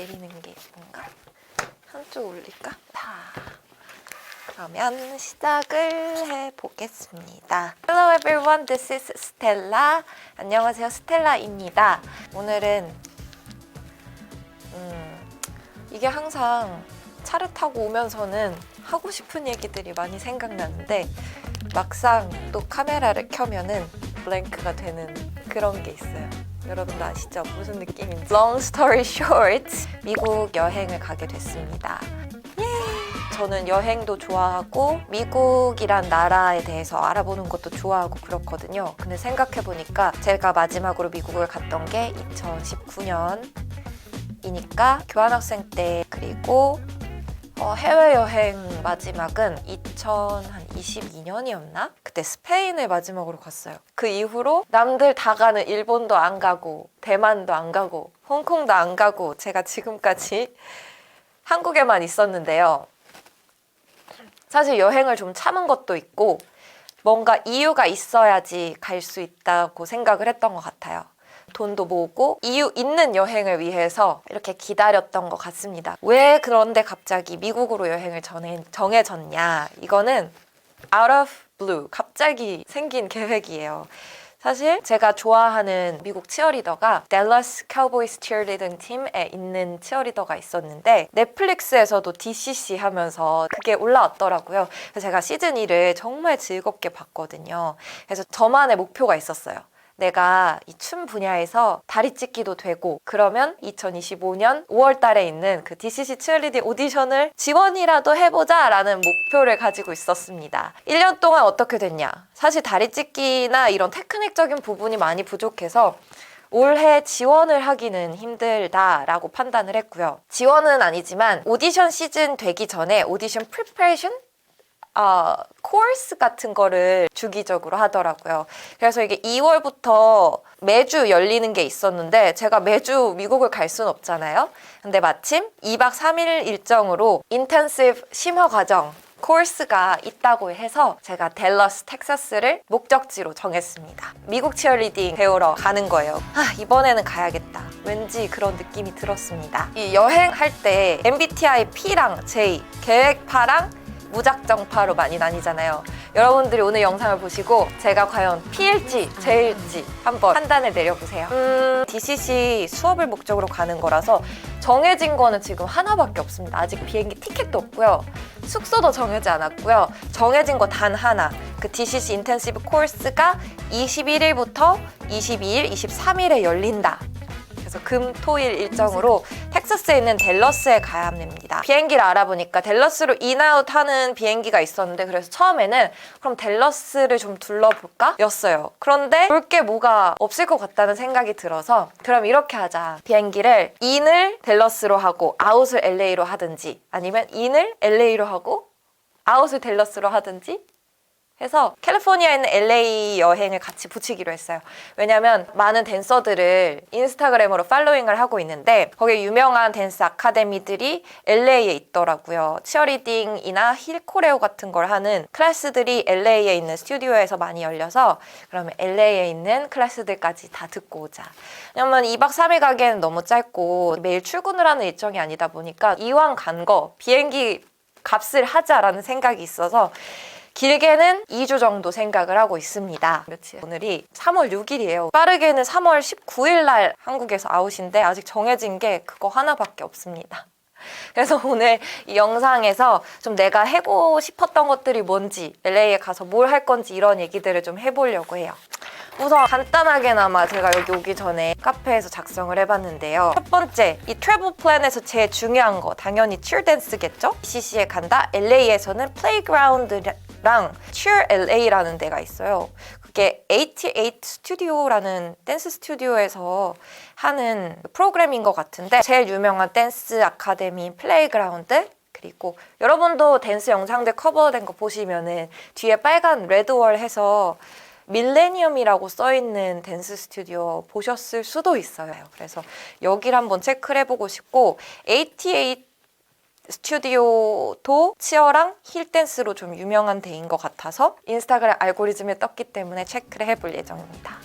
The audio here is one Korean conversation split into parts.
내리는 게 뭔가 한쪽 올릴까? 다. 그러면 시작을 해보겠습니다. Hello everyone, this is Stella. 안녕하세요, 스텔라입니다. 오늘은 이게 항상 차를 타고 오면서는 하고 싶은 얘기들이 많이 생각나는데 막상 또 카메라를 켜면은 블랭크가 되는 그런 게 있어요. 여러분도 아시죠? 무슨 느낌인지. Long story short, 미국 여행을 가게 됐습니다. 저는 여행도 좋아하고 미국이란 나라에 대해서 알아보는 것도 좋아하고 그렇거든요. 근데 생각해보니까 제가 마지막으로 미국을 갔던 게 2019년이니까 교환학생 때, 그리고 해외여행 마지막은 2022년이었나? 그때 스페인을 마지막으로 갔어요. 그 이후로 남들 다 가는 일본도 안 가고 대만도 안 가고 홍콩도 안 가고 제가 지금까지 한국에만 있었는데요. 사실 여행을 좀 참은 것도 있고 뭔가 이유가 있어야지 갈 수 있다고 생각을 했던 것 같아요. 돈도 모으고 이유 있는 여행을 위해서 이렇게 기다렸던 것 같습니다. 왜 그런데 갑자기 미국으로 여행을 정해졌냐? 이거는 out of blue, 갑자기 생긴 계획이에요. 사실 제가 좋아하는 미국 치어리더가 댈러스 카우보이스 치어리딩 팀에 있는 치어리더가 있었는데 넷플릭스에서도 DCC 하면서 그게 올라왔더라고요. 그래서 제가 시즌 1을 정말 즐겁게 봤거든요. 그래서 저만의 목표가 있었어요. 내가 이 춤 분야에서 다리 찢기도 되고 그러면 2025년 5월 달에 있는 그 DCC 치어리딩 오디션을 지원이라도 해보자 라는 목표를 가지고 있었습니다. 1년 동안 어떻게 됐냐? 사실 다리 찢기나 이런 테크닉적인 부분이 많이 부족해서 올해 지원을 하기는 힘들다라고 판단을 했고요. 지원은 아니지만 오디션 시즌 되기 전에 오디션 프리퍼레이션? 코र्스 같은 거를 주기적으로 하더라고요. 그래서 이게 2월부터 매주 열리는 게 있었는데 제가 매주 미국을 갈 수는 없잖아요. 근데 마침 2박 3일 일정으로 인텐시브 심화 과정 코र्스가 있다고 해서 제가 댈러스, 텍사스를 목적지로 정했습니다. 미국 치어리딩 배우러 가는 거예요. 이번에는 가야겠다. 왠지 그런 느낌이 들었습니다. 이 여행할 때 MBTI P랑 J, 계획파랑 무작정파로 많이 나뉘잖아요. 여러분들이 오늘 영상을 보시고 제가 과연 P일지 J일지 한번 판단을 내려보세요. DCC 수업을 목적으로 가는 거라서 정해진 거는 지금 하나밖에 없습니다. 아직 비행기 티켓도 없고요. 숙소도 정해지 않았고요. 정해진 거 단 하나. 그 DCC 인텐시브 코र्스가 21일부터 22일, 23일에 열린다. 그래서 금, 토, 일 일정으로 텍사스에 있는 댈러스에 가야 합니다. 비행기를 알아보니까 댈러스로 인아웃 하는 비행기가 있었는데 그래서 처음에는 그럼 댈러스를 좀 둘러볼까? 였어요. 그런데 볼 게 뭐가 없을 것 같다는 생각이 들어서 그럼 이렇게 하자. 비행기를 인을 댈러스로 하고 아웃을 LA로 하든지 아니면 인을 LA로 하고 아웃을 댈러스로 하든지 해서 캘리포니아에 있는 LA 여행을 같이 붙이기로 했어요. 왜냐면 많은 댄서들을 인스타그램으로 팔로잉을 하고 있는데 거기에 유명한 댄스 아카데미들이 LA에 있더라고요. 치어리딩이나 힐 코레오 같은 걸 하는 클래스들이 LA에 있는 스튜디오에서 많이 열려서 그러면 LA에 있는 클래스들까지 다 듣고 오자. 왜냐면 2박 3일 가기에는 너무 짧고 매일 출근을 하는 일정이 아니다 보니까 이왕 간 거 비행기 값을 하자라는 생각이 있어서 길게는 2주 정도 생각을 하고 있습니다. 며칠? 오늘이 3월 6일이에요. 빠르게는 3월 19일 날 한국에서 아웃인데 아직 정해진 게 그거 하나밖에 없습니다. 그래서 오늘 이 영상에서 좀 내가 해보고 싶었던 것들이 뭔지, LA에 가서 뭘 할 건지 이런 얘기들을 좀 해보려고 해요. 우선 간단하게나마 제가 여기 오기 전에 카페에서 작성을 해봤는데요. 첫 번째, 이 트래블 플랜에서 제일 중요한 거 당연히 치어 댄스겠죠? CC에 간다. LA에서는 플레이그라운드랑 치어 LA라는 데가 있어요. 그게 88 스튜디오라는 댄스 스튜디오에서 하는 프로그램인 것 같은데 제일 유명한 댄스 아카데미인 플레이그라운드, 그리고 여러분도 댄스 영상들 커버된 거 보시면은 뒤에 빨간 레드월 해서 밀레니엄이라고 써있는 댄스 스튜디오 보셨을 수도 있어요. 그래서 여기를 한번 체크를 해보고 싶고 88 스튜디오도 치어랑 힐댄스로 좀 유명한 데인 것 같아서 인스타그램 알고리즘에 떴기 때문에 체크를 해볼 예정입니다.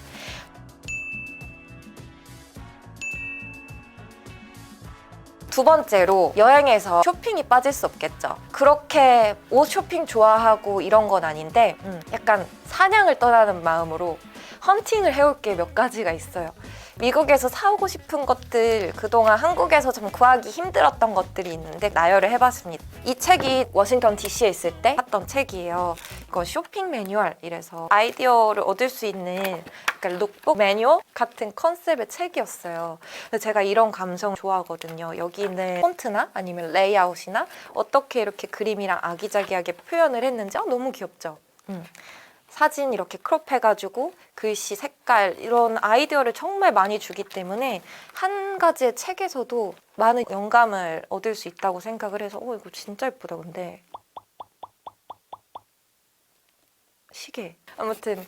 두 번째로 여행에서 쇼핑이 빠질 수 없겠죠. 그렇게 옷 쇼핑 좋아하고 이런 건 아닌데 약간 사냥을 떠나는 마음으로 헌팅을 해올 게 몇 가지가 있어요. 미국에서 사오고 싶은 것들, 그동안 한국에서 좀 구하기 힘들었던 것들이 있는데 나열을 해봤습니다. 이 책이 워싱턴 DC에 있을 때 샀던 책이에요. 이건 쇼핑 매뉴얼 이래서 아이디어를 얻을 수 있는 그러니까 룩북 매뉴얼 같은 컨셉의 책이었어요. 근데 제가 이런 감성 좋아하거든요. 여기는 폰트나 아니면 레이아웃이나 어떻게 이렇게 그림이랑 아기자기하게 표현을 했는지 너무 귀엽죠? 사진 이렇게 크롭해가지고 글씨, 색깔 이런 아이디어를 정말 많이 주기 때문에 한 가지의 책에서도 많은 영감을 얻을 수 있다고 생각을 해서 이거 진짜 예쁘다 근데 시계 아무튼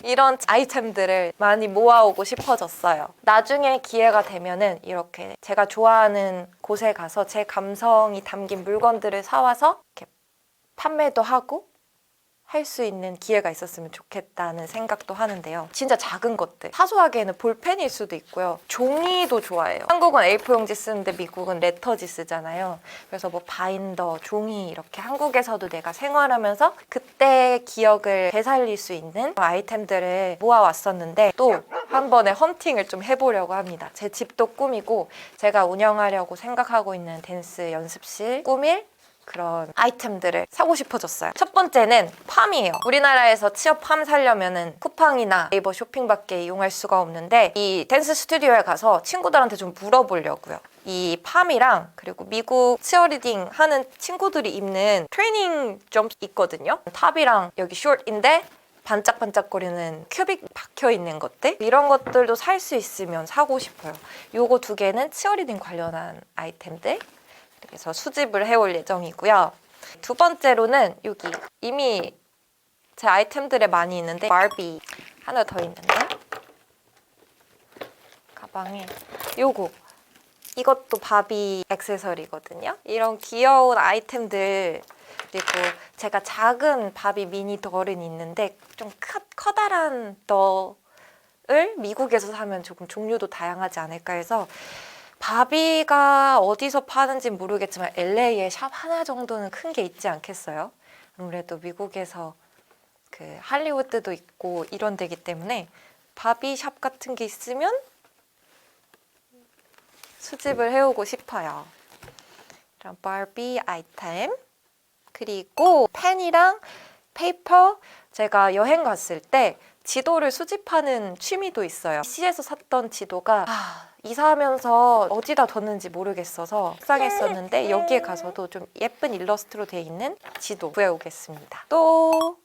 이런 아이템들을 많이 모아오고 싶어졌어요. 나중에 기회가 되면은 이렇게 제가 좋아하는 곳에 가서 제 감성이 담긴 물건들을 사와서 이렇게 판매도 하고 할 수 있는 기회가 있었으면 좋겠다는 생각도 하는데요. 진짜 작은 것들. 사소하게는 볼펜일 수도 있고요. 종이도 좋아해요. 한국은 A4 용지 쓰는데 미국은 레터지 쓰잖아요. 그래서 뭐 바인더, 종이 이렇게 한국에서도 내가 생활하면서 그때 기억을 되살릴 수 있는 아이템들을 모아왔었는데 또 한 번에 헌팅을 좀 해보려고 합니다. 제 집도 꾸미고 제가 운영하려고 생각하고 있는 댄스 연습실 꾸밀 그런 아이템들을 사고 싶어졌어요. 첫 번째는 팜이에요. 우리나라에서 취업 팜 사려면은 쿠팡이나 네이버 쇼핑밖에 이용할 수가 없는데 이 댄스 스튜디오에 가서 친구들한테 좀 물어보려고요. 이 팜이랑 그리고 미국 치어리딩 하는 친구들이 입는 트레이닝 점 있거든요. 탑이랑 여기 숏인데 반짝반짝거리는 큐빅 박혀있는 것들 이런 것들도 살 수 있으면 사고 싶어요. 요거 두 개는 치어리딩 관련한 아이템들 그래서 수집을 해올 예정이고요. 두 번째로는 여기 이미 제 아이템들에 많이 있는데 바비 하나 더 있는데 가방에 요거 이것도 바비 액세서리거든요. 이런 귀여운 아이템들 그리고 제가 작은 바비 미니 덜은 있는데 좀 커다란 덜을 미국에서 사면 조금 종류도 다양하지 않을까 해서 바비가 어디서 파는지 모르겠지만 LA에 샵 하나 정도는 큰 게 있지 않겠어요? 아무래도 미국에서 그 할리우드도 있고 이런 데기 때문에 바비 샵 같은 게 있으면 수집을 해오고 싶어요. 이런 바비 아이템 그리고 펜이랑 페이퍼 제가 여행 갔을 때 지도를 수집하는 취미도 있어요. CC에서 샀던 지도가 이사하면서 어디다 뒀는지 모르겠어서 속상했었는데 여기에 가서도 좀 예쁜 일러스트로 돼 있는 지도 구해오겠습니다. 또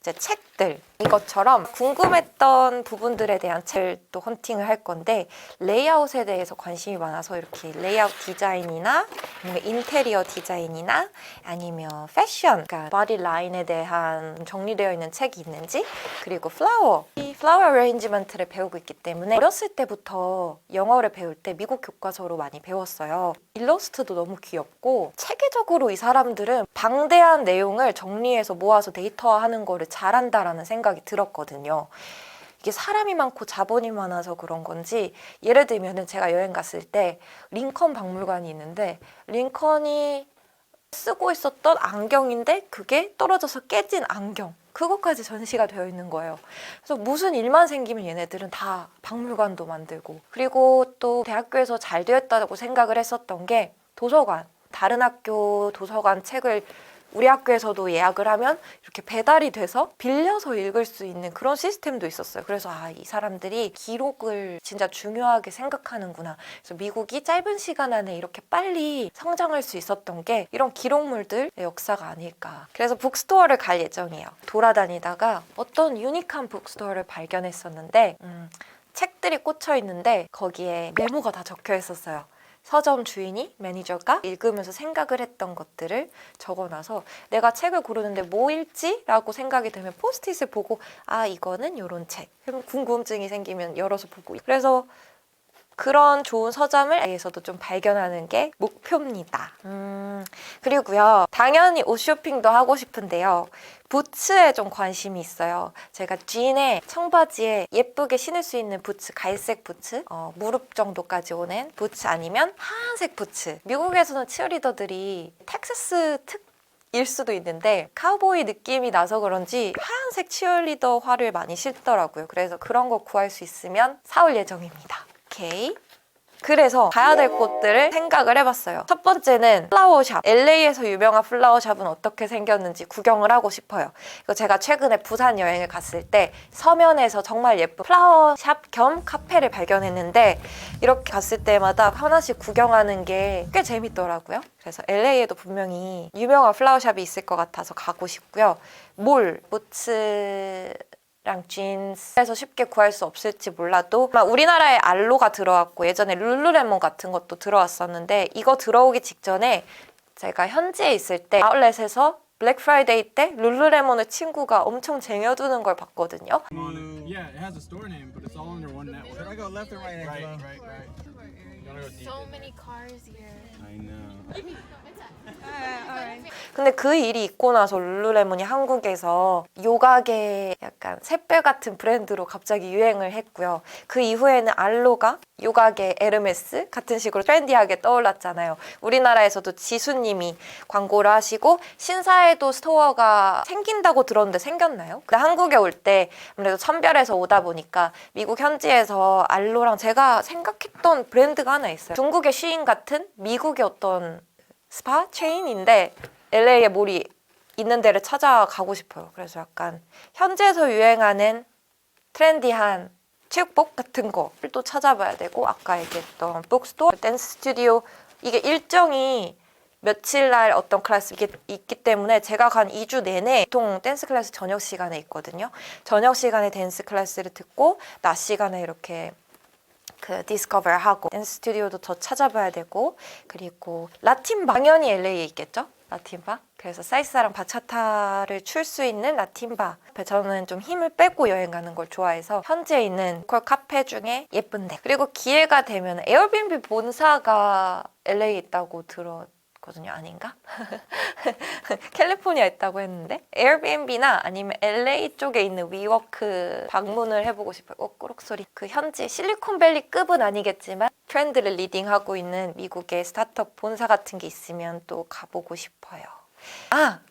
이제 책들 이것처럼 궁금했던 부분들에 대한 책을 또 헌팅을 할 건데 레이아웃에 대해서 관심이 많아서 이렇게 레이아웃 디자인이나 뭔가 인테리어 디자인이나 아니면 패션 그러니까 바디 라인에 대한 정리되어 있는 책이 있는지 그리고 이 플라워 어레인지먼트를 배우고 있기 때문에 어렸을 때부터 영어를 배울 때 미국 교과서로 많이 배웠어요. 일러스트도 너무 귀엽고 체계적으로 이 사람들은 방대한 내용을 정리해서 모아서 데이터화하는 거를 잘한다라는 생각이 들었거든요. 이게 사람이 많고 자본이 많아서 그런 건지 예를 들면 제가 여행 갔을 때 링컨 박물관이 있는데 링컨이 쓰고 있었던 안경인데 그게 떨어져서 깨진 안경 그것까지 전시가 되어 있는 거예요. 그래서 무슨 일만 생기면 얘네들은 다 박물관도 만들고 그리고 또 대학교에서 잘 되었다고 생각을 했었던 게 도서관 다른 학교 도서관 책을 우리 학교에서도 예약을 하면 이렇게 배달이 돼서 빌려서 읽을 수 있는 그런 시스템도 있었어요. 그래서 이 사람들이 기록을 진짜 중요하게 생각하는구나. 그래서 미국이 짧은 시간 안에 이렇게 빨리 성장할 수 있었던 게 이런 기록물들의 역사가 아닐까. 그래서 북스토어를 갈 예정이에요. 돌아다니다가 어떤 유니크한 북스토어를 발견했었는데 책들이 꽂혀 있는데 거기에 메모가 다 적혀 있었어요. 서점 주인이 매니저가 읽으면서 생각을 했던 것들을 적어놔서 내가 책을 고르는데 뭐 읽지? 라고 생각이 들면 포스트잇을 보고 이거는 요런 책 그럼 궁금증이 생기면 열어서 보고 그래서 그런 좋은 서점을 에서도 좀 발견하는 게 목표입니다. 그리고요 당연히 옷 쇼핑도 하고 싶은데요 부츠에 좀 관심이 있어요. 제가 진에 청바지에 예쁘게 신을 수 있는 부츠, 갈색 부츠, 무릎 정도까지 오는 부츠 아니면 하얀색 부츠. 미국에서는 치어리더들이 텍사스 특일 수도 있는데 카우보이 느낌이 나서 그런지 하얀색 치어리더화를 많이 신더라고요. 그래서 그런 거 구할 수 있으면 사올 예정입니다. 오케이. 그래서 가야 될 곳들을 생각을 해봤어요. 첫 번째는 플라워샵. LA에서 유명한 플라워샵은 어떻게 생겼는지 구경을 하고 싶어요. 이거 제가 최근에 부산 여행을 갔을 때 서면에서 정말 예쁜 플라워샵 겸 카페를 발견했는데 이렇게 갔을 때마다 하나씩 구경하는 게 꽤 재밌더라고요. 그래서 LA에도 분명히 유명한 플라워샵이 있을 것 같아서 가고 싶고요. 몰, 부츠 랑 진스에서 쉽게 구할 수 없을지 몰라도 우리나라에 알로가 들어왔고 예전에 룰루레몬 같은 것도 들어왔었는데 이거 들어오기 직전에 제가 현지에 있을 때 아울렛에서 블랙 프라이데이 때 룰루레몬을 친구가 엄청 쟁여두는 걸 봤거든요. Yeah, it has a store name, but it's all under one network. Should I go left or right, Angelo? Right. You wanna go deep So in. many cars here. I know. Alright. 근데 그 일이 있고 나서 룰루레몬이 한국에서 요가계 약간 샛별 같은 브랜드로 갑자기 유행을 했고요. 그 이후에는 알로가 요가계 에르메스 같은 식으로 트렌디하게 떠올랐잖아요. 우리나라에서도 지수님이 광고를 하시고 신사에도 스토어가 생긴다고 들었는데 생겼나요? 근데 한국에 올 때 아무래도 천별에서 오다 보니까 미국 현지에서 알로랑 제가 생각했던 브랜드가 하나 있어요. 중국의 쉬인 같은 미국의 어떤 스파 체인인데 LA에 몰이 있는 데를 찾아가고 싶어요. 그래서 약간 현지에서 유행하는 트렌디한 체육복 같은 거를 또 찾아봐야 되고 아까 얘기했던 북스토어, 댄스 스튜디오 이게 일정이 며칠 날 어떤 클래스 이게 있기 때문에 제가 간 2주 내내 보통 댄스 클래스 저녁 시간에 있거든요. 저녁 시간에 댄스 클래스를 듣고 낮 시간에 이렇게 그 디스커버 하고 댄스 스튜디오도 더 찾아봐야 되고 그리고 라틴바 당연히 LA에 있겠죠? 라틴바 그래서 살사랑 바차타를 출 수 있는 라틴바 저는 좀 힘을 빼고 여행 가는 걸 좋아해서 현지에 있는 로컬 카페 중에 예쁜데 그리고 기회가 되면 에어비앤비 본사가 LA에 있다고 들었거든요. 아닌가? 캘리포니아에 있다고 했는데 에어비앤비나 아니면 LA 쪽에 있는 위워크 방문을 해보고 싶어요. 꾸룩소리. 그 현지 실리콘밸리급은 아니겠지만 트렌드를 리딩하고 있는 미국의 스타트업 본사 같은 게 있으면 또 가보고 싶어요.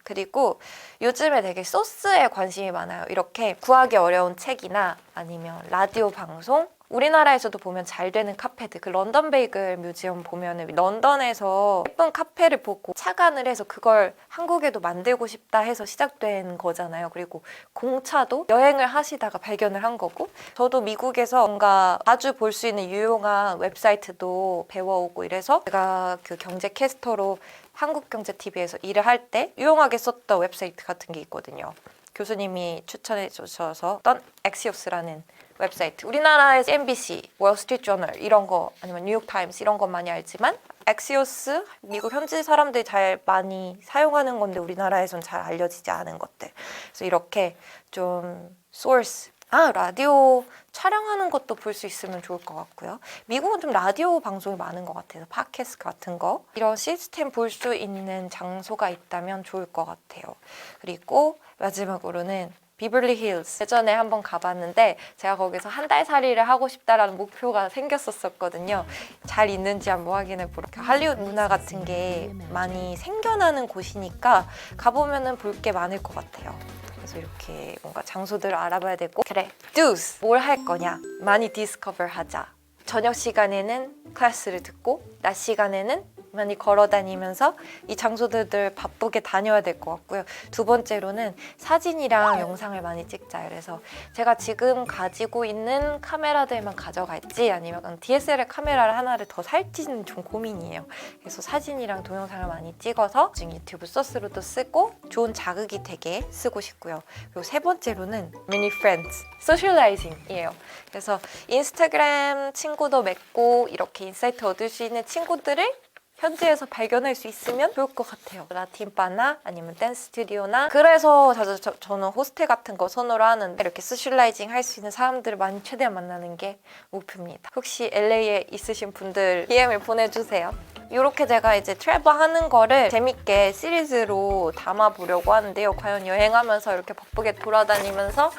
그리고 요즘에 되게 소스에 관심이 많아요. 이렇게 구하기 어려운 책이나 아니면 라디오 방송 우리나라에서도 보면 잘 되는 카페들 그 런던 베이글 뮤지엄 보면은 런던에서 예쁜 카페를 보고 착안을 해서 그걸 한국에도 만들고 싶다 해서 시작된 거잖아요. 그리고 공차도 여행을 하시다가 발견을 한 거고 저도 미국에서 뭔가 자주 볼 수 있는 유용한 웹사이트도 배워오고 이래서 제가 그 경제 캐스터로 한국경제TV에서 일을 할 때 유용하게 썼던 웹사이트 같은 게 있거든요. 교수님이 추천해 주셔서 어떤 엑시오스라는 웹사이트 우리나라에서 MBC, 월스트리트저널 이런 거 아니면 뉴욕타임스 이런 거 많이 알지만 엑시오스 미국 현지 사람들이 잘 많이 사용하는 건데 우리나라에선 잘 알려지지 않은 것들 그래서 이렇게 좀 소스 라디오 촬영하는 것도 볼 수 있으면 좋을 것 같고요. 미국은 좀 라디오 방송이 많은 것 같아서 팟캐스트 같은 거 이런 시스템 볼 수 있는 장소가 있다면 좋을 것 같아요. 그리고 마지막으로는 비벌리 힐스 예전에 한번 가봤는데 제가 거기서 한 달 살이를 하고 싶다라는 목표가 생겼었거든요. 잘 있는지 한번 확인해 보러 할리우드 문화 같은 게 많이 생겨나는 곳이니까 가보면은 볼 게 많을 것 같아요. 그래서 이렇게 뭔가 장소들을 알아봐야 되고 그래, do's 뭘 할 거냐 많이 디스커버 하자. 저녁 시간에는 클래스를 듣고 낮 시간에는 많이 걸어 다니면서 이 장소들을 바쁘게 다녀야 될 것 같고요. 두 번째로는 사진이랑 영상을 많이 찍자. 그래서 제가 지금 가지고 있는 카메라들만 가져갈지 아니면 DSLR 카메라를 하나를 더 살지는 좀 고민이에요. 그래서 사진이랑 동영상을 많이 찍어서 지금 유튜브 소스로도 쓰고 좋은 자극이 되게 쓰고 싶고요. 그리고 세 번째로는 many friends, socializing이에요. 그래서 인스타그램 친구도 맺고 이렇게 인사이트 얻을 수 있는 친구들을 현지에서 발견할 수 있으면 좋을 것 같아요. 라틴바나 아니면 댄스 스튜디오나 그래서 저는 호스텔 같은 거 선호를 하는데 이렇게 소셜라이징 할 수 있는 사람들을 많이 최대한 만나는 게 목표입니다. 혹시 LA에 있으신 분들 DM을 보내주세요. 이렇게 제가 이제 트래블하는 거를 재밌게 시리즈로 담아보려고 하는데요. 과연 여행하면서 이렇게 바쁘게 돌아다니면서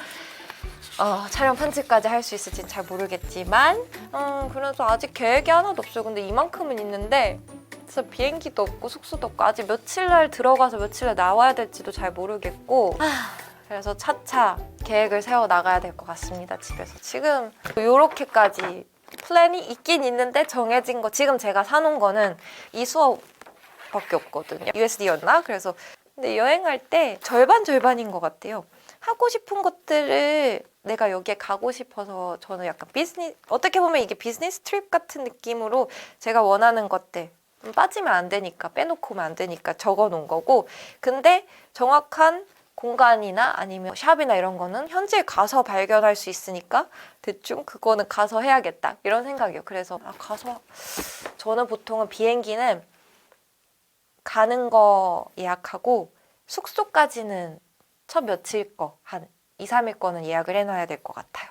촬영 편집까지 할 수 있을지 잘 모르겠지만 그래서 아직 계획이 하나도 없어요. 근데 이만큼은 있는데 진짜 비행기도 없고 숙소도 없고 아직 며칠 날 들어가서 며칠 날 나와야 될지도 잘 모르겠고 그래서 차차 계획을 세워 나가야 될 것 같습니다. 집에서 지금 이렇게까지 플랜이 있긴 있는데 정해진 거 지금 제가 사놓은 거는 이 수업밖에 없거든요. USD였나? 그래서 근데 여행할 때 절반인 것 같아요. 하고 싶은 것들을 내가 여기에 가고 싶어서 저는 약간 어떻게 보면 이게 비즈니스 트립 같은 느낌으로 제가 원하는 것들 빠지면 안 되니까 빼놓고 오면 안 되니까 적어 놓은 거고 근데 정확한 공간이나 아니면 샵이나 이런 거는 현지에 가서 발견할 수 있으니까 대충 그거는 가서 해야겠다 이런 생각이에요. 그래서 가서 저는 보통은 비행기는 가는 거 예약하고 숙소까지는 첫 며칠 거 한 2, 3일 거는 예약을 해놔야 될 것 같아요.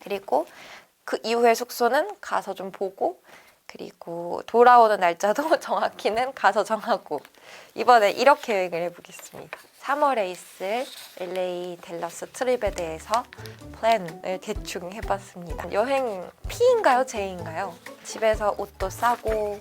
그리고 그 이후에 숙소는 가서 좀 보고 그리고 돌아오는 날짜도 정확히는 가서 정하고 이번에 이렇게 여행을 해보겠습니다. 3월에 있을 LA 댈러스 트립에 대해서 플랜을 대충 해봤습니다. 여행 P인가요? J인가요? 집에서 옷도 싸고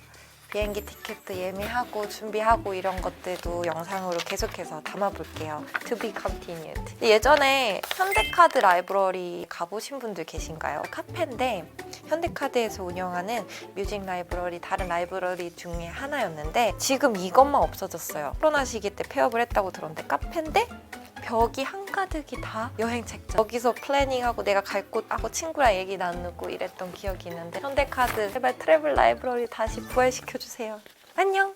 비행기 티켓도 예매하고 준비하고 이런 것들도 영상으로 계속해서 담아볼게요. To be continued. 예전에 현대카드 라이브러리 가보신 분들 계신가요? 카페인데 현대카드에서 운영하는 뮤직 라이브러리 다른 라이브러리 중에 하나였는데 지금 이것만 없어졌어요. 코로나 시기 때 폐업을 했다고 들었는데 카페인데 벽이 한가득이 다 여행 책자. 여기서 플래닝하고 내가 갈 곳하고 친구랑 얘기 나누고 이랬던 기억이 있는데 현대카드 제발 트래블 라이브러리 다시 부활시켜주세요. 안녕!